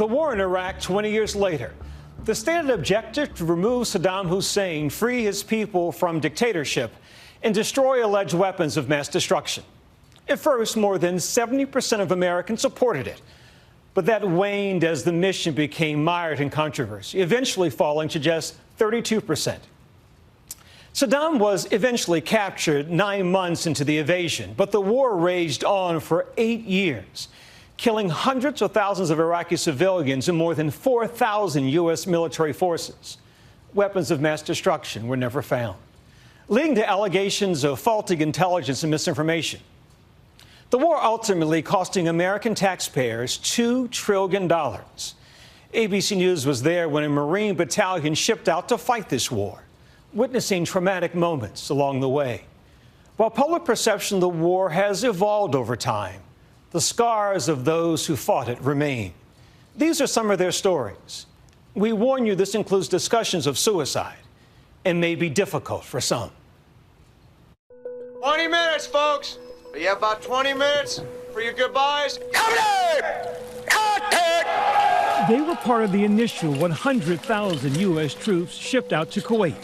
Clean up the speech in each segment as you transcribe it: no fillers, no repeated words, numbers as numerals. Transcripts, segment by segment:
The war in Iraq 20 years later. The stated objective to remove Saddam Hussein, free his people from dictatorship, and destroy alleged weapons of mass destruction. At first, more than 70% of Americans supported it. But that waned as the mission became mired in controversy, eventually falling to just 32%. Saddam was eventually captured 9 months into the invasion, but the war raged on for 8 years, killing hundreds of thousands of Iraqi civilians and more than 4,000 U.S. military forces. Weapons of mass destruction were never found, leading to allegations of faulty intelligence and misinformation. The war ultimately costing American taxpayers $2 trillion. ABC News was there when a Marine battalion shipped out to fight this war, witnessing traumatic moments along the way. While public perception of the war has evolved over time, the scars of those who fought it remain. These are some of their stories. We warn you this includes discussions of suicide and may be difficult for some. 20 minutes, folks. You have about 20 minutes for your goodbyes. Contact! Contact! They were part of the initial 100,000 U.S. troops shipped out to Kuwait.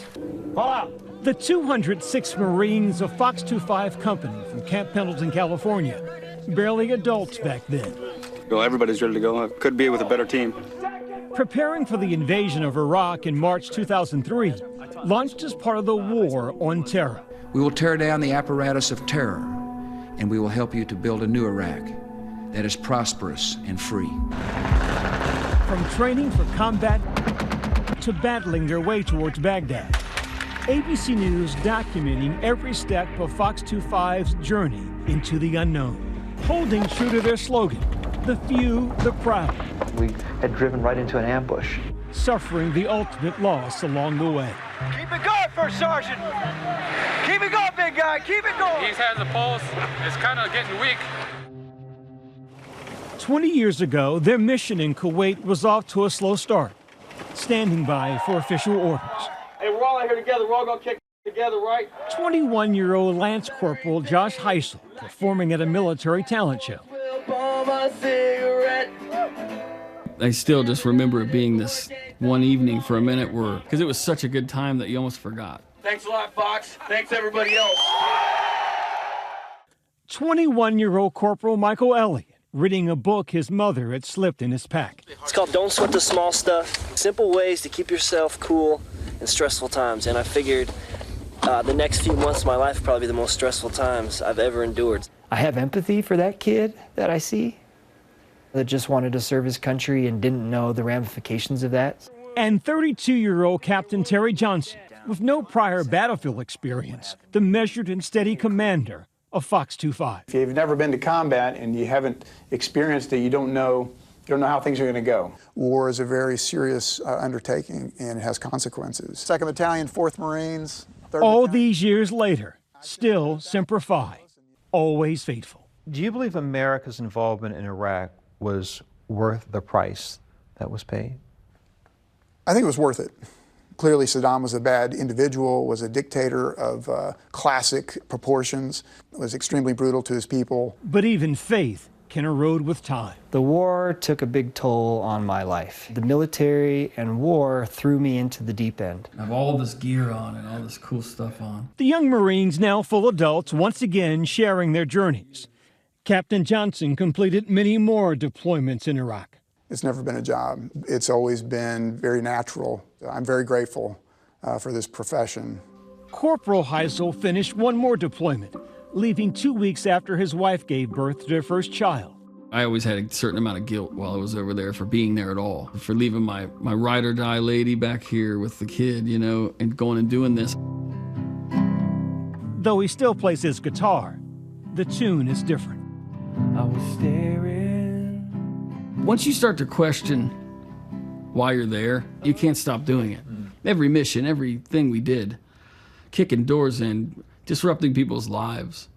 Fall out. The 206 Marines of Fox 25 Company from Camp Pendleton, California. Barely adults back then. Well, everybody's ready to go. Could be with a better team. Preparing for the invasion of Iraq in March 2003, launched as part of the war on terror. We will tear down the apparatus of terror, and we will help you to build a new Iraq that is prosperous and free. From training for combat to battling their way towards Baghdad, ABC News documenting every step of Fox 25's journey into the unknown, holding true to their slogan, the few, the proud. We had driven right into an ambush. Suffering the ultimate loss along the way. Keep it going, First Sergeant. Keep it going, big guy. Keep it going. He has a pulse. It's kind of getting weak. 20 years ago, their mission in Kuwait was off to a slow start, standing by for official orders. Hey, we're all out here together. We're all going to kick together, right? 21-year-old Lance Corporal Josh Heisel performing at a military talent show. I still just remember it being this one evening for a minute where, because it was such a good time that you almost forgot. Thanks a lot, Fox. Thanks, everybody else. 21-year-old Corporal Michael Elliott reading a book his mother had slipped in his pack. It's called Don't Sweat the Small Stuff. Simple ways to keep yourself cool in stressful times. And I figured the next few months of my life would probably be the most stressful times I've ever endured. I have empathy for that kid that I see that just wanted to serve his country and didn't know the ramifications of that. And 32-year-old Captain Terry Johnson, with no prior battlefield experience, the measured and steady commander of Fox 25. If you've never been to combat and you haven't experienced it, you don't know how things are going to go. War is a very serious undertaking and it has consequences. 2nd Battalion, 4th Marines, 3rd All Battalion. these years later, still Semper Fi, always faithful. Do you believe America's involvement in Iraq was worth the price that was paid? I think it was worth it. Clearly, Saddam was a bad individual, was a dictator of classic proportions, was extremely brutal to his people. But even faith can erode with time. The war took a big toll on my life. The military and war threw me into the deep end. I have all this gear on and all this cool stuff on. The young Marines, now full adults, once again sharing their journeys. Captain Johnson completed many more deployments in Iraq. It's never been a job. It's always been very natural. I'm very grateful for this profession. Corporal Heisel finished one more deployment, leaving 2 weeks after his wife gave birth to their first child. I always had a certain amount of guilt while I was over there for being there at all, for leaving my ride or die lady back here with the kid, you know, and going and doing this. Though he still plays his guitar, the tune is different. I was staring. Once you start to question why you're there, you can't stop doing it. Every mission, everything we did, kicking doors in, disrupting people's lives,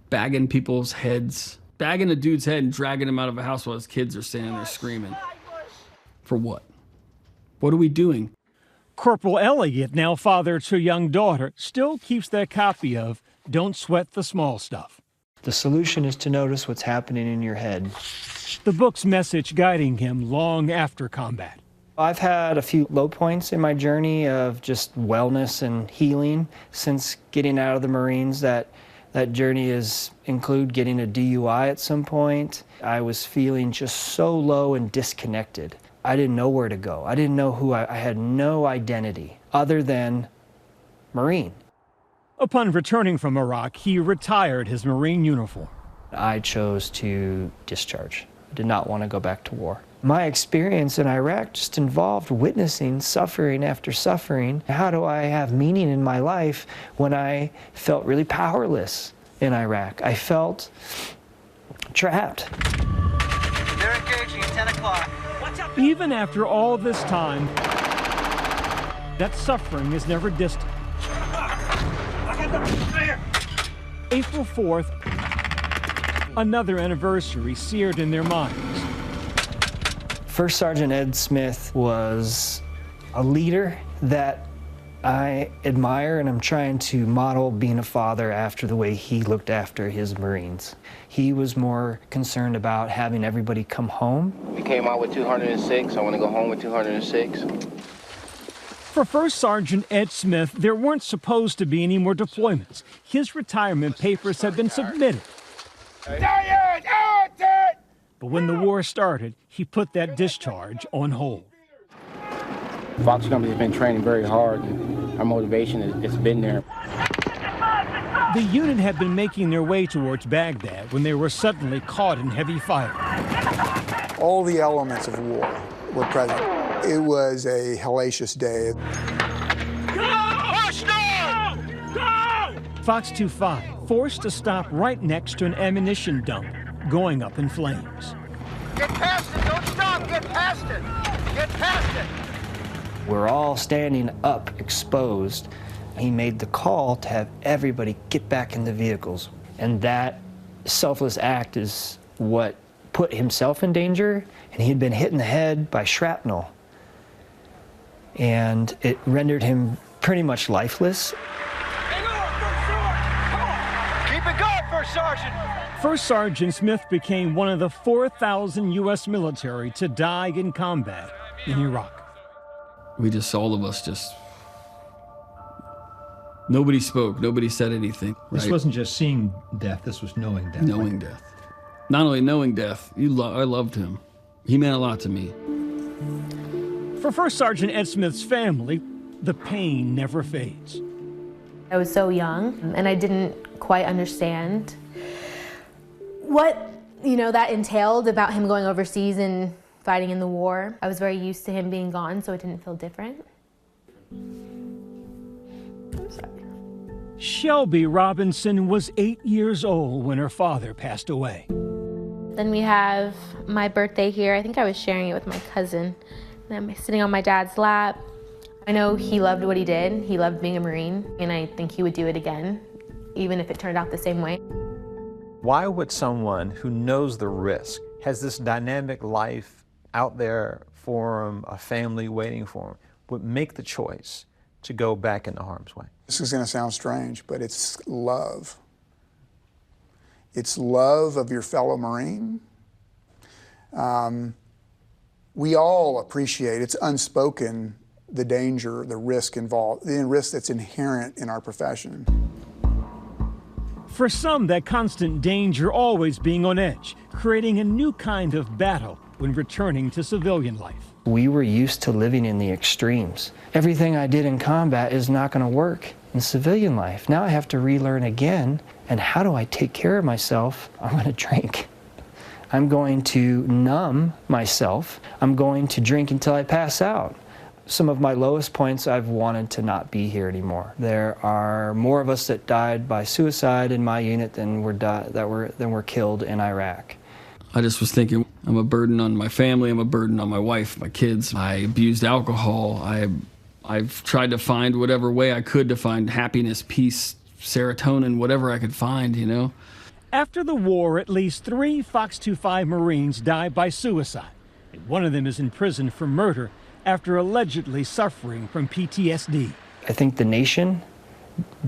bagging people's heads, bagging a dude's head and dragging him out of a house while his kids are standing there screaming. For what? What are we doing? Corporal Elliott, now father to a young daughter, still keeps that copy of Don't Sweat the Small Stuff. The solution is to notice what's happening in your head. The book's message guiding him long after combat. I've had a few low points in my journey of just wellness and healing since getting out of the Marines. That journey include getting a DUI at some point. I was feeling just so low and disconnected. I didn't know where to go. I didn't know who I had no identity other than Marine. Upon returning from Iraq, he retired his Marine uniform. I chose to discharge. I did not want to go back to war. My experience in Iraq just involved witnessing suffering after suffering. How do I have meaning in my life when I felt really powerless in Iraq? I felt trapped. They're engaging at 10 o'clock. Even after all this time, that suffering is never distant. April 4th, another anniversary seared in their minds. First Sergeant Ed Smith was a leader that I admire, and I'm trying to model being a father after the way he looked after his Marines. He was more concerned about having everybody come home. We came out with 206. I want to go home with 206. For First Sergeant Ed Smith, there weren't supposed to be any more deployments. His retirement papers had been submitted. But when the war started, he put that discharge on hold. Fox Company has been training very hard, and our motivation has been there. The unit had been making their way towards Baghdad when they were suddenly caught in heavy fire. All the elements of war were present. It was a hellacious day. Fox 25 forced to stop right next to an ammunition dump, going up in flames. Get past it, don't stop, get past it. Get past it. We're all standing up, exposed. He made the call to have everybody get back in the vehicles. And that selfless act is what put himself in danger, and he had been hit in the head by shrapnel. And it rendered him pretty much lifeless. Keep it going, First Sergeant. First Sergeant Smith became one of the 4,000 U.S. military to die in combat in Iraq. All of us nobody spoke, nobody said anything. This wasn't just seeing death, this was knowing death. Knowing death. Not only knowing death, I loved him. He meant a lot to me. For First Sergeant Ed Smith's family, the pain never fades. I was so young, and I didn't quite understand what, that entailed about him going overseas and fighting in the war. I was very used to him being gone, so it didn't feel different. I'm sorry. Shelby Robinson was 8 years old when her father passed away. Then we have my birthday here. I think I was sharing it with my cousin. And I'm sitting on my dad's lap. I know he loved what he did. He loved being a Marine, and I think he would do it again, even if it turned out the same way. Why would someone who knows the risk, has this dynamic life out there for him, a family waiting for him, would make the choice to go back into harm's way? This is going to sound strange, but it's love. It's love of your fellow Marine. We all appreciate, it's unspoken, the danger, the risk involved, the risk that's inherent in our profession. For some, that constant danger always being on edge, creating a new kind of battle when returning to civilian life. We were used to living in the extremes. Everything I did in combat is not going to work in civilian life. Now I have to relearn again. And how do I take care of myself? I'm going to drink. I'm going to numb myself. I'm going to drink until I pass out. Some of my lowest points, I've wanted to not be here anymore. There are more of us that died by suicide in my unit than were killed in Iraq. I just was thinking, I'm a burden on my family, I'm a burden on my wife, my kids. I abused alcohol. I've tried to find whatever way I could to find happiness, peace, serotonin, whatever I could find, After the war, at least 3 Fox 25 Marines died by suicide. And one of them is in prison for murder after allegedly suffering from PTSD. I think the nation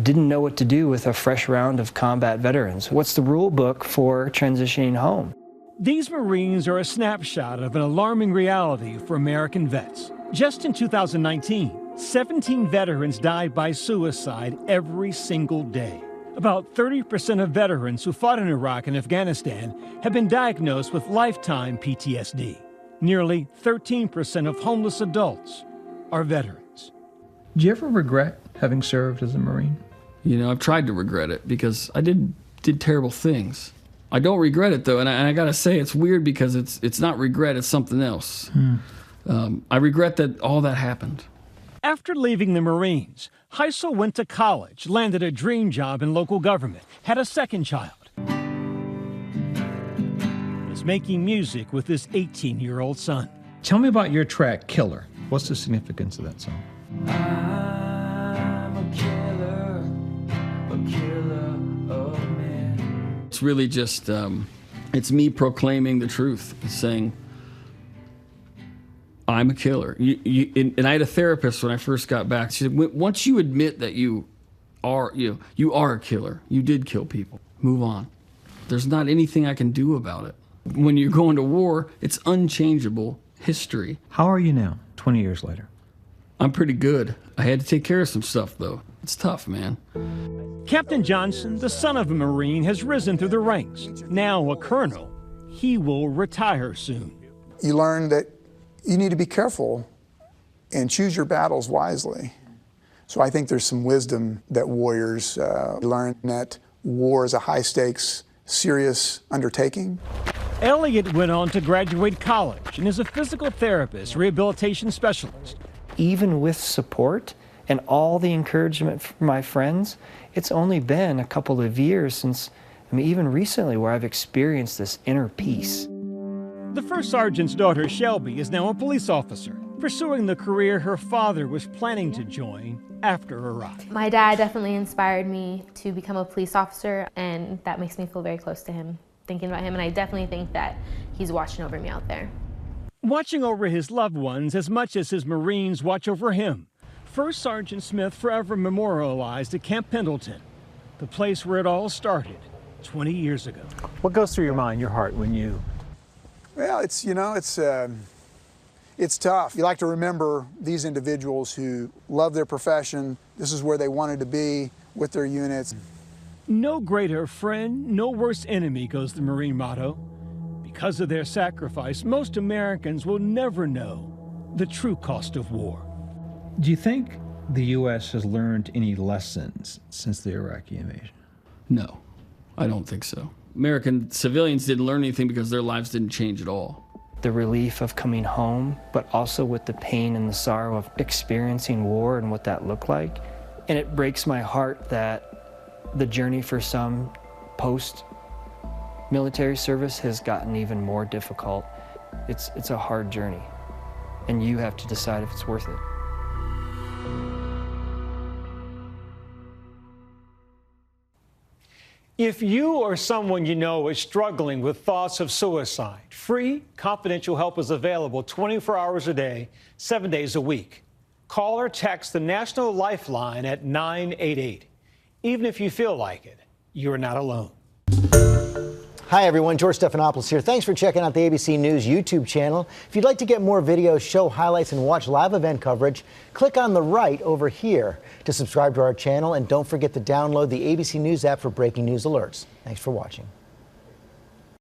didn't know what to do with a fresh round of combat veterans. What's the rule book for transitioning home? These Marines are a snapshot of an alarming reality for American vets. Just in 2019, 17 veterans died by suicide every single day. About 30% of veterans who fought in Iraq and Afghanistan have been diagnosed with lifetime PTSD. Nearly 13% of homeless adults are veterans. Do you ever regret having served as a Marine? You know, I've tried to regret it because I did terrible things. I don't regret it though, and I gotta say it's weird because it's not regret, it's something else. I regret that all that happened. After leaving the Marines, Heisel went to college, landed a dream job in local government, had a second child. Is making music with his 18-year-old son. Tell me about your track, Killer. What's the significance of that song? I'm a killer of men. It's really just, it's me proclaiming the truth. It's saying, I'm a killer. And I had a therapist when I first got back. She said, once you admit that you are a killer, you did kill people, move on. There's not anything I can do about it. When you're going to war, it's unchangeable history. How are you now, 20 years later? I'm pretty good. I had to take care of some stuff, though. It's tough, man. Captain Johnson, the son of a Marine, has risen through the ranks. Now a colonel, he will retire soon. You learn that you need to be careful and choose your battles wisely. So I think there's some wisdom that warriors learn, that war is a high-stakes, serious undertaking. Elliot went on to graduate college and is a physical therapist, rehabilitation specialist. Even with support and all the encouragement from my friends, it's only been a couple of years since, even recently, where I've experienced this inner peace. The first sergeant's daughter, Shelby, is now a police officer, pursuing the career her father was planning to join after Iraq. My dad definitely inspired me to become a police officer, and that makes me feel very close to him, thinking about him, and I definitely think that he's watching over me out there. Watching over his loved ones as much as his Marines watch over him. First Sergeant Smith forever memorialized at Camp Pendleton, the place where it all started 20 years ago. What goes through your mind, your heart, when you... Well, it's tough. You like to remember these individuals who love their profession. This is where they wanted to be with their units. No greater friend, no worse enemy, goes the Marine motto. Because of their sacrifice, most Americans will never know the true cost of war. Do you think the U.S. has learned any lessons since the Iraqi invasion? No, I don't think so. American civilians didn't learn anything because their lives didn't change at all. The relief of coming home, but also with the pain and the sorrow of experiencing war and what that looked like. And it breaks my heart that the journey for some post-military service has gotten even more difficult. It's a hard journey, and you have to decide if it's worth it. If you or someone you know is struggling with thoughts of suicide, free, confidential help is available 24 hours a day, 7 days a week. Call or text the National Lifeline at 988. Even if you feel like it, you're not alone. Hi, everyone. George Stephanopoulos here. Thanks for checking out the ABC News YouTube channel. If you'd like to get more videos, show highlights, and watch live event coverage, click on the right over here to subscribe to our channel. And don't forget to download the ABC News app for breaking news alerts. Thanks for watching.